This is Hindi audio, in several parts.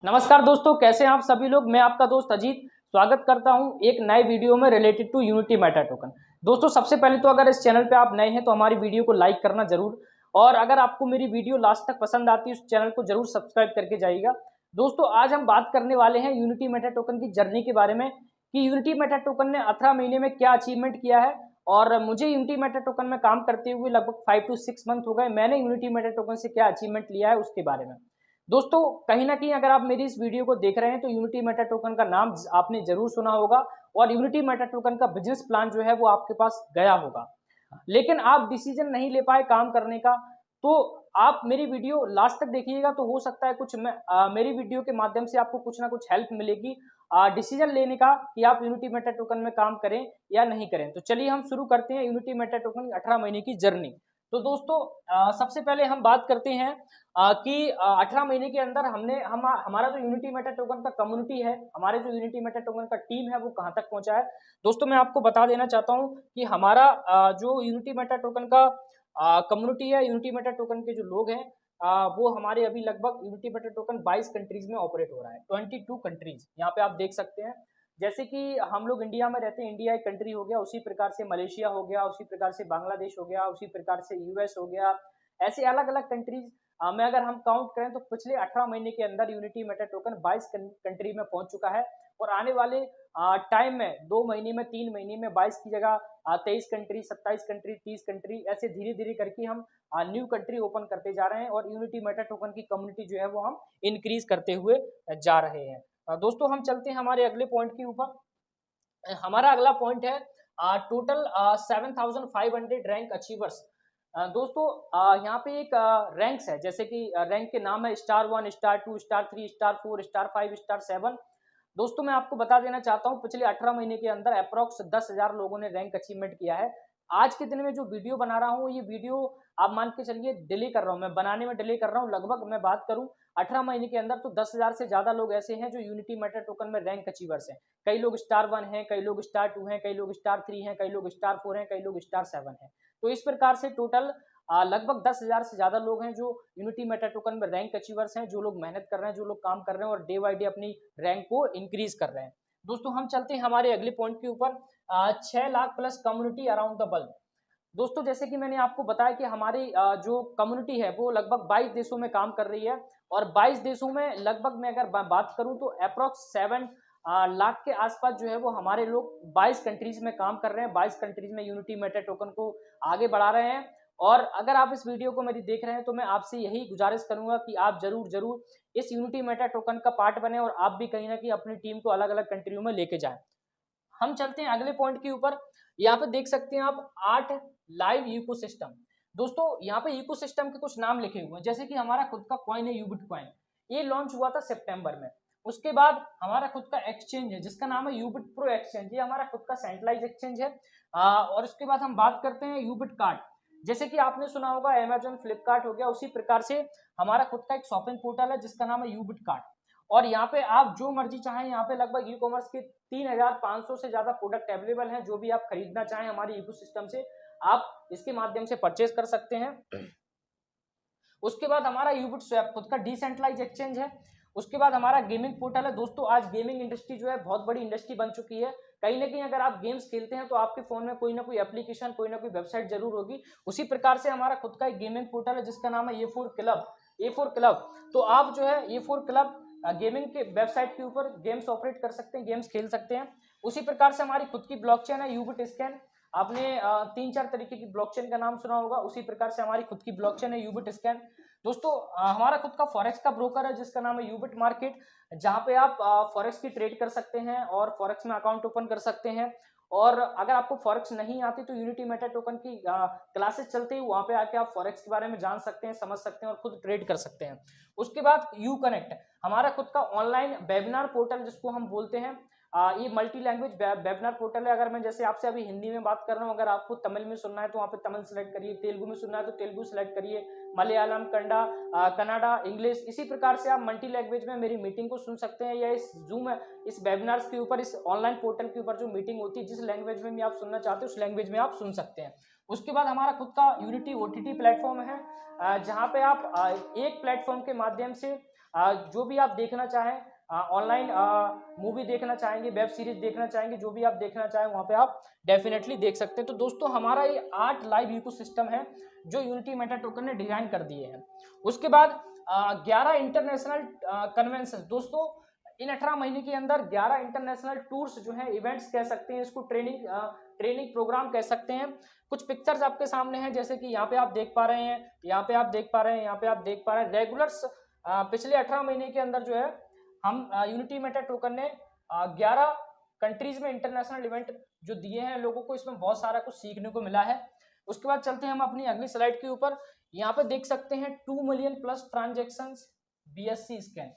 नमस्कार दोस्तों, कैसे हैं आप सभी लोग। मैं आपका दोस्त अजीत स्वागत करता हूं एक नए वीडियो में related to Unity Meta token. दोस्तों, सबसे पहले तो अगर इस चैनल पे आप नए हैं तो हमारी वीडियो को लाइक करना जरूर, और अगर आपको मेरी वीडियो लास्ट तक पसंद आती है उस चैनल को जरूर सब्सक्राइब करके जाइएगा। दोस्तों, आज हम बात करने वाले हैं यूनिटी मेटा टोकन की जर्नी के बारे में कि यूनिटी मेटा टोकन ने 18 महीने में क्या अचीवमेंट किया है। और मुझे यूनिटी मेटा टोकन में काम करते हुए लगभग 5 to 6 मंथ हो गए। मैंने यूनिटी मेटा टोकन से क्या अचीवमेंट लिया है उसके बारे में। दोस्तों, कहीं ना कहीं अगर आप मेरी इस वीडियो को देख रहे हैं तो यूनिटी मेटा टोकन का नाम आपने जरूर सुना होगा, और यूनिटी मेटा टोकन का बिजनेस प्लान जो है वो आपके पास गया होगा, लेकिन आप डिसीजन नहीं ले पाए काम करने का। तो आप मेरी वीडियो लास्ट तक देखिएगा, तो हो सकता है कुछ मेरी वीडियो के माध्यम से आपको कुछ ना कुछ हेल्प मिलेगी डिसीजन लेने का कि आप यूनिटी मेटा टोकन में काम करें या नहीं करें। तो चलिए हम शुरू करते हैं यूनिटी मेटा टोकन की 18 महीने की जर्नी। तो दोस्तों, सबसे पहले हम बात करते हैं कि 18 महीने के अंदर हमारा जो यूनिटी मेटा टोकन का कम्युनिटी है, हमारे जो यूनिटी मेटा टोकन का टीम है वो कहां तक पहुंचा है। दोस्तों, मैं आपको बता देना चाहता हूं कि हमारा जो यूनिटी मेटा टोकन का कम्युनिटी है, यूनिटी मेटा टोकन के जो लोग हैं वो हमारे अभी लगभग यूनिटी मेटा टोकन 22 कंट्रीज में ऑपरेट हो रहा है। 22 कंट्रीज यहाँ पे आप देख सकते हैं। जैसे कि हम लोग इंडिया में रहते हैं, इंडिया एक कंट्री हो गया, उसी प्रकार से मलेशिया हो गया, उसी प्रकार से बांग्लादेश हो गया, उसी प्रकार से यूएस हो गया। ऐसे अलग अलग कंट्रीज में अगर हम काउंट करें तो पिछले 18 महीने के अंदर यूनिटी मेटा टोकन 22 कंट्री में पहुंच चुका है। और आने वाले टाइम में 2 महीने में, 3 महीने में 22 की जगह 23 कंट्री, 27 कंट्री, 30 कंट्री, ऐसे धीरे धीरे करके हम न्यू कंट्री ओपन करते जा रहे हैं, और यूनिटी मेटा टोकन की कम्युनिटी जो है वो हम इंक्रीज करते हुए जा रहे हैं। दोस्तों, हम चलते हैं हमारे अगले पॉइंट के ऊपर। हमारा अगला पॉइंट है टोटल 7,500 रैंक अचीवर्स। दोस्तों, यहाँ पे एक रैंक्स है, जैसे कि रैंक के नाम है star 1, star 2, star 3, star 4, star 5, star 7। दोस्तों, मैं आपको बता देना चाहता हूँ पिछले 18 महीने के अंदर अप्रोक्स 10,000 लोगों ने रैंक अचीवमेंट किया है। आज के दिन में जो वीडियो बना रहा हूँ, ये वीडियो आप मान के चलिए डिले कर रहा हूँ, मैं बनाने में डिले कर रहा हूँ। लगभग मैं बात करूँ 18 महीने के अंदर तो 10,000 से ज्यादा लोग ऐसे हैं जो यूनिटी मेटा टोकन में रैंक अचीवर्स हैं। कई लोग स्टार 1 हैं, कई लोग स्टार 2 हैं, कई लोग स्टार 3 हैं, कई लोग स्टार 4 हैं, कई लोग स्टार 7 हैं। तो इस प्रकार से टोटल लगभग 10,000 से ज्यादा लोग हैं जो यूनिटी मेटा टोकन में रैंक अचीवर्स हैं, जो लोग मेहनत कर रहे हैं, जो लोग काम कर रहे हैं और डे बाई डे अपनी रैंक को इंक्रीज कर रहे हैं। दोस्तों, हम चलते हैं हमारे अगले पॉइंट के ऊपर। 6 lakh plus community around the world. दोस्तों, जैसे कि मैंने आपको बताया कि हमारी जो कम्युनिटी है वो लगभग 22 देशों में काम कर रही है, और 22 देशों में लगभग मैं अगर बात करूं तो अप्रोक्स 7 लाख के आसपास जो है वो हमारे लोग 22 कंट्रीज में काम कर रहे हैं, 22 कंट्रीज में यूनिटी मेटा टोकन को आगे बढ़ा रहे हैं। और अगर आप इस वीडियो को मेरी देख रहे हैं तो मैं आपसे यही गुजारिश करूंगा कि आप जरूर जरूर इस यूनिटी मेटा टोकन का पार्ट बने, और आप भी कहीं ना कहीं अपनी टीम को अलग अलग कंट्रियों में लेके जाएं। हम चलते हैं अगले पॉइंट के ऊपर। यहाँ पे देख सकते हैं आप 8 लाइव इकोसिस्टम। दोस्तों, यहाँ पे इकोसिस्टम के कुछ नाम लिखे हुए हैं, जैसे कि हमारा खुद का कॉइन है यूबिट कॉइन, ये लॉन्च हुआ था सितंबर में। उसके बाद हमारा खुद का एक्सचेंज है जिसका नाम है यूबिट प्रो एक्सचेंज, ये हमारा खुद का सेंट्रलाइज एक्सचेंज है। और उसके बाद हम बात करते हैं यूबिट कार्ड। जैसे कि आपने सुना होगा अमेजोन, फ्लिपकार्ट हो गया, उसी प्रकार से हमारा खुद का एक शॉपिंग पोर्टल है जिसका नाम है यूबिट कार्ड। और यहाँ पे आप जो मर्जी चाहें, यहाँ पे लगभग ई कॉमर्स के 3,500 से ज्यादा प्रोडक्ट अवेलेबल हैं। जो भी आप खरीदना चाहें हमारे इकोसिस्टम से, आप इसके माध्यम से परचेज कर सकते हैं। उसके बाद हमारा यूबिट स्वैप खुद का डिसेंट्रलाइज एक्सचेंज है। उसके बाद हमारा गेमिंग पोर्टल है। दोस्तों, आज गेमिंग इंडस्ट्री जो है बहुत बड़ी इंडस्ट्री बन चुकी है। कहीं ना कहीं अगर आप गेम्स खेलते हैं तो आपके फोन में कोई ना कोई एप्लीकेशन, कोई ना कोई वेबसाइट जरूर होगी। उसी प्रकार से हमारा खुद का एक गेमिंग पोर्टल है जिसका नाम है A4 क्लब। A4 क्लब, तो आप जो है A4 क्लब गेमिंग के वेबसाइट के ऊपर गेम्स ऑपरेट कर सकते हैं, गेम्स खेल सकते हैं। उसी प्रकार से हमारी खुद की ब्लॉकचेन है यूबिट स्कैन। आपने 3-4 तरीके की ब्लॉकचेन का नाम सुना होगा, उसी प्रकार से हमारी खुद की ब्लॉकचेन है यूबिट स्कैन। दोस्तों, हमारा खुद का फॉरेक्स का ब्रोकर है जिसका नाम है यूबिट मार्केट, जहां पे आप फॉरेक्स की ट्रेड कर सकते हैं और फॉरेक्स में अकाउंट ओपन कर सकते हैं। और अगर आपको फॉरेक्स नहीं आती तो यूनिटी मेटा टोकन की क्लासेस चलती है, वहां पे आके आप फॉरेक्स के बारे में जान सकते हैं, समझ सकते हैं और खुद ट्रेड कर सकते हैं। उसके बाद यू कनेक्ट, हमारा खुद का ऑनलाइन वेबिनार पोर्टल जिसको हम बोलते हैं। ये मल्टी लैंग्वेज वेबिनार पोर्टल है। अगर मैं जैसे आपसे अभी हिंदी में बात कर रहा हूँ, अगर आपको तमिल में सुनना है तो वहाँ पे तमिल सेलेक्ट करिए, तेलुगु में सुनना है तो तेलुगु सेलेक्ट करिए, मलयालम, कन्नड़ा, इंग्लिश, इसी प्रकार से आप मल्टी लैंग्वेज में मेरी मीटिंग को सुन सकते हैं, या इस जूम, इस वेबिनार्स के ऊपर, इस ऑनलाइन पोर्टल के ऊपर जो मीटिंग होती है, जिस लैंग्वेज में भी आप सुनना चाहते हो उस लैंग्वेज में आप सुन सकते हैं। उसके बाद हमारा खुद का यूनिटी OTT प्लेटफॉर्म है, जहाँ पे आप एक प्लेटफॉर्म के माध्यम से जो भी आप देखना चाहें, ऑनलाइन मूवी देखना चाहेंगे, वेब सीरीज देखना चाहेंगे, जो भी आप देखना चाहें वहाँ पे आप डेफिनेटली देख सकते हैं। तो दोस्तों हमारा ये 8 लाइव इकोसिस्टम है जो यूनिटी मेटा टोकन ने डिजाइन कर दिए हैं। उसके बाद 11 इंटरनेशनल कन्वेंशन, दोस्तों इन 18 महीने के अंदर 11 इंटरनेशनल टूर्स जो है, इवेंट्स कह सकते हैं इसको, ट्रेनिंग प्रोग्राम कह सकते हैं। कुछ पिक्चर्स आपके सामने हैं, जैसे कि यहाँ पे आप देख पा रहे हैं, यहाँ पे आप देख पा रहे हैं, यहाँ पे आप देख पा रहे हैं। रेगुलर्स पिछले 18 महीने के अंदर जो है हम यूनिटी मेटा टोकन ने 11 कंट्रीज में इंटरनेशनल इवेंट जो दिए हैं लोगों को, इसमें बहुत सारा कुछ सीखने को मिला है। उसके बाद चलते हैं हम अपनी अगली स्लाइड के ऊपर। यहाँ पे देख सकते हैं 2 million plus transaction BSC scan.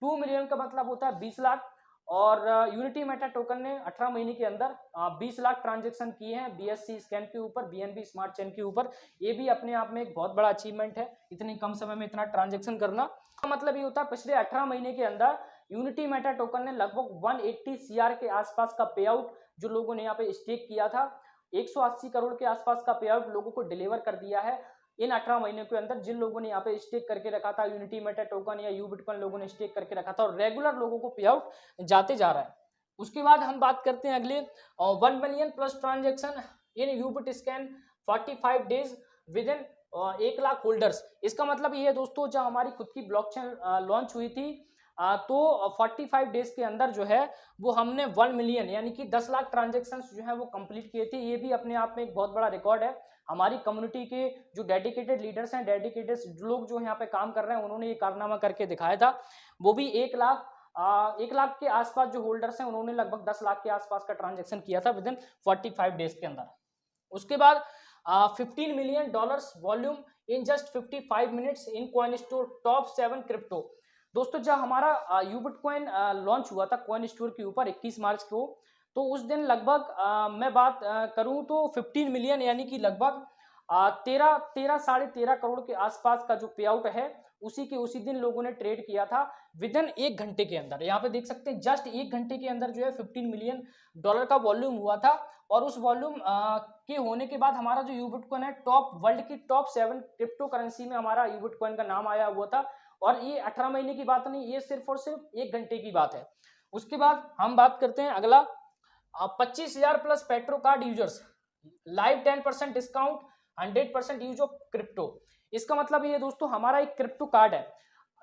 2 million का मतलब होता है 20 लाख, और यूनिटी मेटा टोकन ने 18 महीने के अंदर 20 लाख ट्रांजेक्शन किए हैं BSC स्कैन के ऊपर, BNB स्मार्ट चेन के ऊपर। ये भी अपने आप में एक बहुत बड़ा अचीवमेंट है, इतनी कम समय में इतना ट्रांजेक्शन करना। मतलब ये होता है पिछले 18 महीने के अंदर यूनिटी मेटा टोकन ने लगभग 180 CR के आसपास का पे आउट जो लोगों ने यहाँ पे स्टेक किया था, 180 करोड़ के आसपास का पे आउट लोगों को डिलीवर कर दिया है इन 18 महीने के अंदर। जिन लोगों ने यहाँ पे स्टेक करके रखा था यूनिटी मेटा टोकन या यू बिटकॉइन, लोगों ने स्टेक करके रखा था, और रेगुलर लोगों को पे आउट जाते जा रहा है। उसके बाद हम बात करते हैं अगले 1 million plus transaction in Ubit scan 45 days within 1 lakh holders. इसका मतलब ये है दोस्तों, जब हमारी खुद की ब्लॉकचेन लॉन्च हुई थी तो 45 डेज के अंदर जो है वो हमने 1 मिलियन यानी कि 10 लाख ट्रांजेक्शन जो है वो कंप्लीट किए थे। ये भी अपने आप में एक बहुत बड़ा रिकॉर्ड है। हमारी कम्युनिटी के जो डेडिकेटेड लीडर्स हैं, डेडिकेटेड लोग जो यहाँ पे काम कर रहे हैं, उन्होंने ये कारनामा करके दिखाया था। वो भी 1 लाख के आसपास जो होल्डर्स हैं, उन्होंने लगभग 10 लाख के आसपास का ट्रांजेक्शन किया था विद इन 45 डेज के अंदर। उसके बाद $15 million volume in just 55 minutes in coin store top 7 crypto. दोस्तों जब हमारा यूबिटकॉइन लॉन्च हुआ था कॉइन स्टोर के ऊपर 21 मार्च को, तो उस दिन लगभग मैं बात करूं तो 15 मिलियन यानी कि लगभग 13 साढ़े 13 करोड़ के आसपास का जो पे आउट है उसी दिन लोगों ने ट्रेड किया था विद इन 1 घंटे के अंदर। यहाँ पे देख सकते हैं जस्ट 1 घंटे के अंदर जो है $15 मिलियन का वॉल्यूम हुआ था। और उस वॉल्यूम के होने के बाद हमारा जो यूबिटकॉइन है वर्ल्ड की टॉप 7 क्रिप्टो करेंसी में हमारा यूबिटकॉइन का नाम आया हुआ था। और ये 18 महीने की बात नहीं, ये सिर्फ और सिर्फ 1 घंटे की बात है। उसके बाद हम बात करते हैं अगला 25,000 plus petro card users, live 10% discount, 100% use of crypto. इसका मतलब ये दोस्तों हमारा एक क्रिप्टो कार्ड है।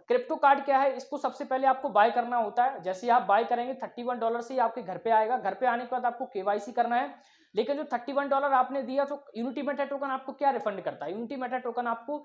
क्रिप्टो कार्ड क्या है, इसको सबसे पहले आपको बाय करना होता है। जैसे आप बाय करेंगे $31 से आपके घर पे आएगा। घर पे आने के बाद आपको KYC करना है। लेकिन जो $31 आपने दिया तो यूनिटी मेटा टोकन आपको क्या रिफंड करता है, यूनिटी मेटा टोकन आपको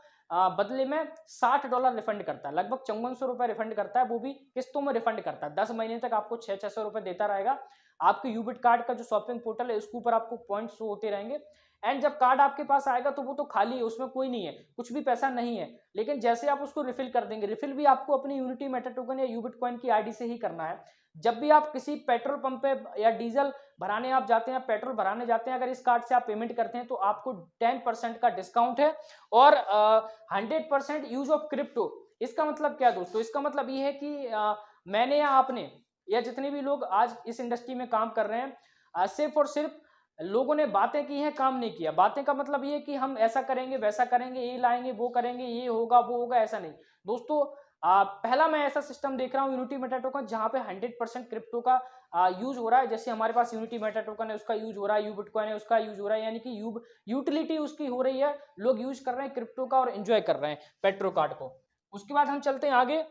बदले में $60 रिफंड करता है, लगभग 5400 रुपए रिफंड करता है। वो भी किस्तों में रिफंड करता है। 10 महीने तक आपको 600 रुपए देता रहेगा। आपके यूबिट कार्ड का जो शॉपिंग पोर्टल है उसके ऊपर आपको पॉइंट शो होते रहेंगे। एंड जब कार्ड आपके पास आएगा तो वो तो खाली है, उसमें कोई नहीं है, कुछ भी पैसा नहीं है। लेकिन जैसे आप उसको रिफिल कर देंगे, रिफिल भी आपको अपनी यूनिटी मेटा टोकन या यूबिटकॉइन की आईडी से ही करना है। जब भी आप किसी पेट्रोल पंप पे या डीजल भराने आप जाते हैं, पेट्रोल भराने जाते हैं, अगर इस कार्ड से आप पेमेंट करते हैं तो आपको 10% का डिस्काउंट है और 100% यूज ऑफ क्रिप्टो। इसका मतलब क्या दोस्तों, इसका मतलब ये है कि मैंने या आपने या जितने भी लोग आज इस इंडस्ट्री में काम कर रहे हैं, सिर्फ और सिर्फ लोगों ने बातें की हैं, काम नहीं किया। बातें का मतलब ये कि हम ऐसा करेंगे, वैसा करेंगे, ये लाएंगे, वो करेंगे, ये होगा, वो होगा, ऐसा नहीं दोस्तों। पहला मैं ऐसा सिस्टम देख रहा हूँ यूनिटी मेटा टोकन जहां पे 100% क्रिप्टो का यूज हो रहा है। जैसे हमारे पास यूनिटी मेटा टोकन है उसका यूज हो रहा है, यू बिटकॉइन है उसका यूज हो रहा है, यानी कि यूटिलिटी उसकी हो रही है, लोग यूज कर रहे हैं क्रिप्टो का और एंजॉय कर रहे हैं पेट्रो कार्ड को। उसके बाद हम चलते हैं आगे।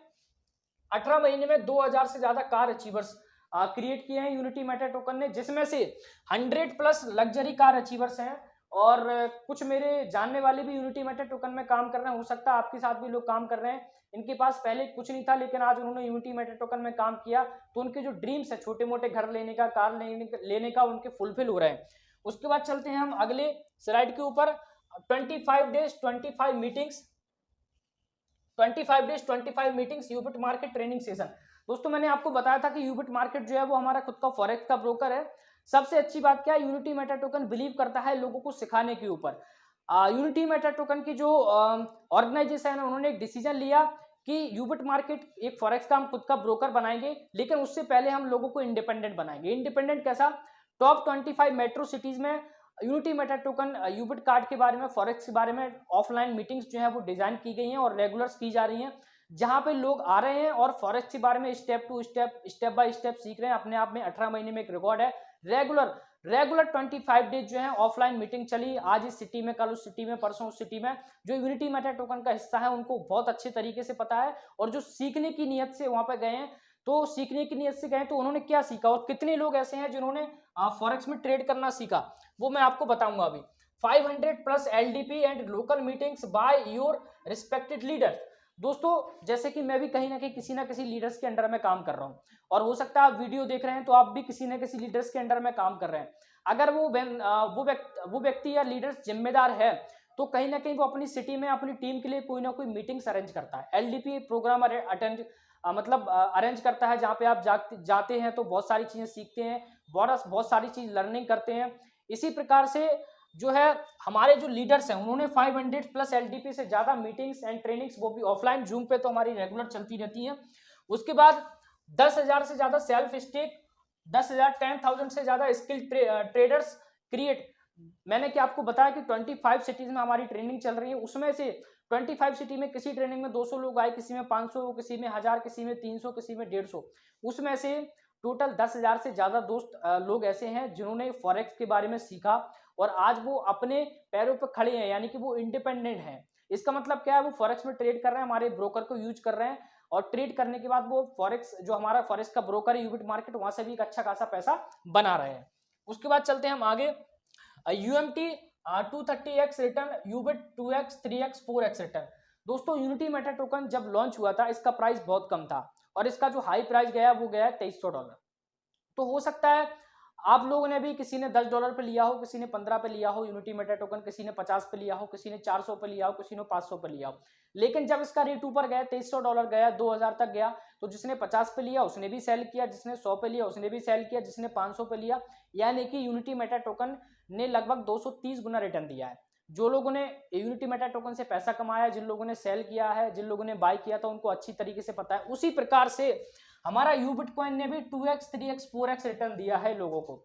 18 महीने में 2000 से ज्यादा कार अचीवर्स क्रिएट किए हैं यूनिटी मेटा टोकन ने, जिसमें से 100+ लग्जरी कार अचीवर्स हैं। और कुछ मेरे जानने वाले भी यूनिटी मेटा टोकन में काम कर रहे हैं, हो सकता है आपके साथ भी लोग काम कर रहे हैं। इनके पास पहले कुछ नहीं था, लेकिन आज उन्होंने यूनिटी मेटा टोकन में काम किया तो उनके जो ड्रीम्स है छोटे मोटे घर लेने का, कार लेने का उनके फुलफिल हो रहे हैं। उसके बाद चलते हैं हम अगले स्लाइड के ऊपर। 25 days 25 meetings, 25 days 25 meetings Ubit market training session. दोस्तों मैंने आपको बताया था कि यूबिट मार्केट जो है वो हमारा खुद का फॉरेक्स का ब्रोकर है। सबसे अच्छी बात क्या है, यूनिटी मेटा टोकन बिलीव करता है लोगों को सिखाने के ऊपर। यूनिटी मेटा टोकन की जो ऑर्गेनाइजेशन है उन्होंने एक डिसीजन लिया कि यूबिट मार्केट एक फॉरेक्स का हम खुद का ब्रोकर बनाएंगे, लेकिन उससे पहले हम लोगों को इंडिपेंडेंट बनाएंगे। इंडिपेंडेंट कैसा, टॉप 25 मेट्रो सिटीज में यूनिटी मेटा टोकन यूबिट कार्ड के बारे में, फॉरेक्स के बारे में ऑफलाइन मीटिंग्स जो है वो डिजाइन की गई हैं और रेगुलर्स की जा रही हैं, जहाँ पे लोग आ रहे हैं और फॉरेक्स के बारे में स्टेप बाय स्टेप सीख रहे हैं। अपने आप में 18 महीने में एक रिकॉर्ड है। रेगुलर 25 डेज जो है ऑफलाइन मीटिंग चली, आज इस सिटी में, कल उस सिटी में, परसों उस सिटी में। जो यूनिटी मेटा टोकन का हिस्सा है उनको बहुत अच्छे तरीके से पता है, और जो सीखने की नीयत से वहां पर गए हैं, तो सीखने की नीयत से गए तो उन्होंने क्या सीखा और कितने लोग ऐसे हैं जिन्होंने फॉरेक्स में ट्रेड करना सीखा, वो मैं आपको बताऊंगा अभी। 500+ LDP and local meetings by your respected leader. दोस्तों, जैसे कि मैं भी कहीं ना कहीं किसी ना किसी लीडर्स के अंडर में काम कर रहा हूं, और हो सकता है आप वीडियो देख रहे हैं तो आप भी किसी न किसी लीडर्स के अंडर में काम कर रहे हैं। अगर वो व्यक्ति या लीडर्स जिम्मेदार है, तो कहीं ना कहीं वो अपनी सिटी में अपनी टीम के लिए कोई ना कोई मीटिंग्स अरेंज करता है। LDP प्रोग्राम अरेंज करता है, जहाँ पे आप जाते हैं तो बहुत सारी चीजें सीखते हैं, बहुत सारी चीज लर्निंग करते हैं। इसी प्रकार से जो है हमारे जो लीडर्स हैं, उन्होंने 500+ LDP से ज्यादा मीटिंग्स एंड ट्रेनिंग्स, वो भी ऑफलाइन, जूम पे तो हमारी रेगुलर चलती रहती है। उसके बाद 10,000 से ज्यादा सेल्फ स्टेक, 10,000 से ज्यादा स्किल ट्रेडर्स क्रिएट। मैंने क्या आपको बताया कि 25 सिटीज में हमारी ट्रेनिंग चल रही है, उसमें से 25 सिटी में किसी ट्रेनिंग में 200 लोग आए, किसी में 500, किसी में 1000, किसी में 300, किसी में 150। उसमें से टोटल 10,000 से ज्यादा लोग ऐसे हैं जिन्होंने फॉरेक्स के बारे में सीखा, और आज वो अपने पैरों पर खड़े हैं, यानी कि वो इंडिपेंडेंट हैं। इसका मतलब क्या है, वो फॉरेक्स में ट्रेड कर रहे हैं, हमारे ब्रोकर को यूज कर रहे हैं, और ट्रेड करने के बाद वो फॉरेक्स, जो हमारा फॉरेक्स का ब्रोकर है यूबिट मार्केट, वहां से भी एक अच्छा खासा पैसा बना रहे हैं। उसके बाद चलते हैं हम आगे। UMT 230x return, Ubit 2x, 3x, 4x return. दोस्तों, यूनिटी मेटा टोकन जब लॉन्च हुआ था, इसका प्राइस बहुत कम था, और इसका जो हाई प्राइस गया वो गया $2300। तो हो सकता है आप लोगों ने भी, किसी ने $10 पे लिया हो, किसी ने 15 पे लिया हो यूनिटी मेटा टोकन, किसी ने 50 पे लिया हो, किसी ने 400 पे लिया हो, किसी ने 500 पे लिया हो। लेकिन जब इसका रेट ऊपर गया, $2300 गया, 2000 तक गया, तो जिसने 50 पे लिया उसने भी सेल किया, जिसने 100 पे लिया उसने भी सेल किया, जिसने 500 पे लिया, यानी कि यूनिटी मेटा टोकन ने लगभग 230 गुना रिटर्न दिया है। जो लोगों ने यूनिटी मेटा टोकन से पैसा कमाया, जिन लोगों ने सेल किया है, जिन लोगों ने बाय किया था, उनको अच्छी तरीके से पता है। उसी प्रकार से हमारा यूबिटकॉइन ने भी 2x, 3x, 4x रिटर्न दिया है लोगों को।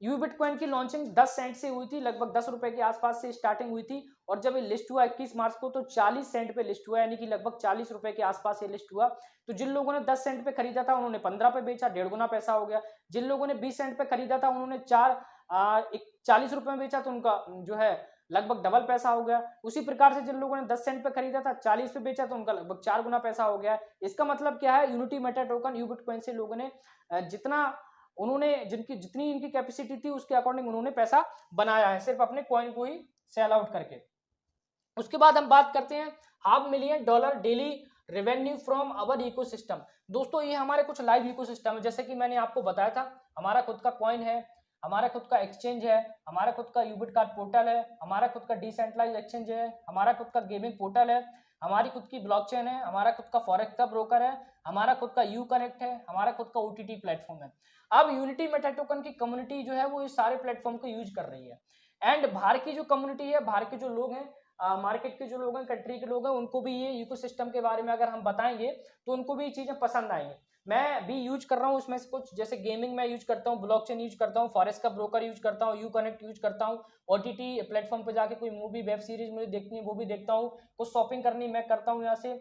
यूबिटकॉइन की लॉन्चिंग 10 सेंट से हुई थी, लगभग 10 रुपए के आसपास से स्टार्टिंग हुई थी, और जब ये लिस्ट हुआ 21 मार्च को, तो 40 सेंट पे लिस्ट हुआ, यानी कि लगभग 40 रुपए के आसपास ये लिस्ट हुआ। तो जिन लोगों ने 10 सेंट पे खरीदा था उन्होंने 15 पे बेचा, 1.5 गुना पैसा हो गया। जिन लोगों ने 20 सेंट पे खरीदा था उन्होंने 40 रुपए में बेचा, तो उनका जो है लगभग डबल पैसा हो गया। उसी प्रकार से जिन लोगों ने 10 सेंट पे खरीदा था, 40 पे बेचा, तो उनका लगभग 4 गुना पैसा हो गया। इसका मतलब क्या है, यूनिटी मेटा टोकन यूबिटकॉइन से लोगों ने जितनी इनकी कैपेसिटी थी उसके अकॉर्डिंग उन्होंने पैसा बनाया है, सिर्फ अपने कॉइन को ही सेल आउट करके। उसके बाद हम बात करते हैं $500,000 daily revenue from our ecosystem. दोस्तों, ये हमारे कुछ लाइव इकोसिस्टम है, जैसे कि मैंने आपको बताया था, हमारा खुद का कॉइन है, हमारा खुद का एक्सचेंज है, हमारा खुद का यूबिट कार्ड पोर्टल है, हमारा खुद का डिसेंट्रलाइज्ड एक्सचेंज है, हमारा खुद का गेमिंग पोर्टल है, हमारी खुद की ब्लॉकचेन है, हमारा खुद का फॉरेक्स का ब्रोकर है, हमारा खुद का यू कनेक्ट है, हमारा खुद का OTT प्लेटफॉर्म है। अब यूनिटी मेटा टोकन की कम्युनिटी जो है वो इस सारे प्लेटफॉर्म को यूज कर रही है, एंड बाहर की जो कम्युनिटी है, बाहर के जो लोग हैं, मार्केट के जो लोग हैं, कंट्री के लोग हैं, उनको भी ये इकोसिस्टम के बारे में अगर हम बताएंगे तो उनको भी ये चीजें पसंद आएंगी। मैं भी यूज कर रहा हूँ उसमें से कुछ, जैसे गेमिंग में यूज करता हूँ, ब्लॉकचेन यूज करता हूँ, फॉरेक्स का ब्रोकर यूज करता हूँ, यू कनेक्ट यूज करता हूँ, OTT प्लेटफॉर्म पे जाके कोई मूवी वेब सीरीज मुझे देखनी है वो भी देखता हूँ, कुछ शॉपिंग करनी मैं करता हूँ यहाँ से,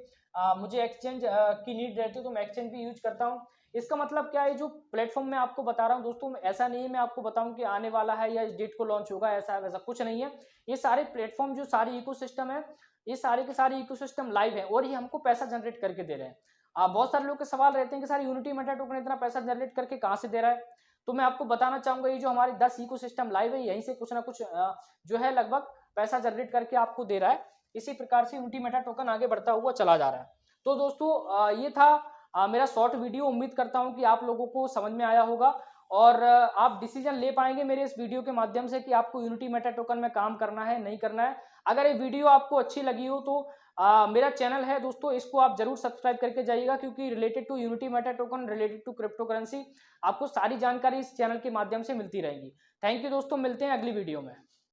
मुझे एक्सचेंज की नीड रहती है तो मैं एक्सचेंज भी यूज करता हूँ। इसका मतलब क्या है, जो प्लेटफॉर्म मैं आपको बता रहा हूँ दोस्तों, ऐसा नहीं है मैं आपको बताऊं कि आने वाला है या इस डेट को लॉन्च होगा, ऐसा है वैसा कुछ नहीं है। ये सारे प्लेटफॉर्म, जो सारी इकोसिस्टम है, ये सारे के सारे इकोसिस्टम लाइव है, और ये हमको पैसा जनरेट करके दे रहे हैं। बहुत सारे लोग के सवाल रहते हैं कि सर यूनिटी मेटा टोकन इतना पैसा जनरेट करके कहाँ से दे रहा है, तो मैं आपको बताना चाहूंगा, ये जो हमारे 10 इकोसिस्टम लाइव है, यहीं से कुछ ना कुछ जो है लगभग पैसा जनरेट करके आपको दे रहा है। इसी प्रकार से यूनिटी मेटा टोकन आगे बढ़ता हुआ चला जा रहा है। तो दोस्तों, ये था मेरा शॉर्ट वीडियो। उम्मीद करता हूं कि आप लोगों को समझ में आया होगा, और आप डिसीजन ले पाएंगे मेरे इस वीडियो के माध्यम से कि आपको यूनिटी मेटा टोकन में काम करना है नहीं करना है। अगर ये वीडियो आपको अच्छी लगी हो तो मेरा चैनल है दोस्तों, इसको आप जरूर सब्सक्राइब करके जाइएगा, क्योंकि related to Unity Meta token, related to crypto currency, आपको सारी जानकारी इस चैनल के माध्यम से मिलती रहेगी। थैंक यू दोस्तों, मिलते हैं अगली वीडियो में।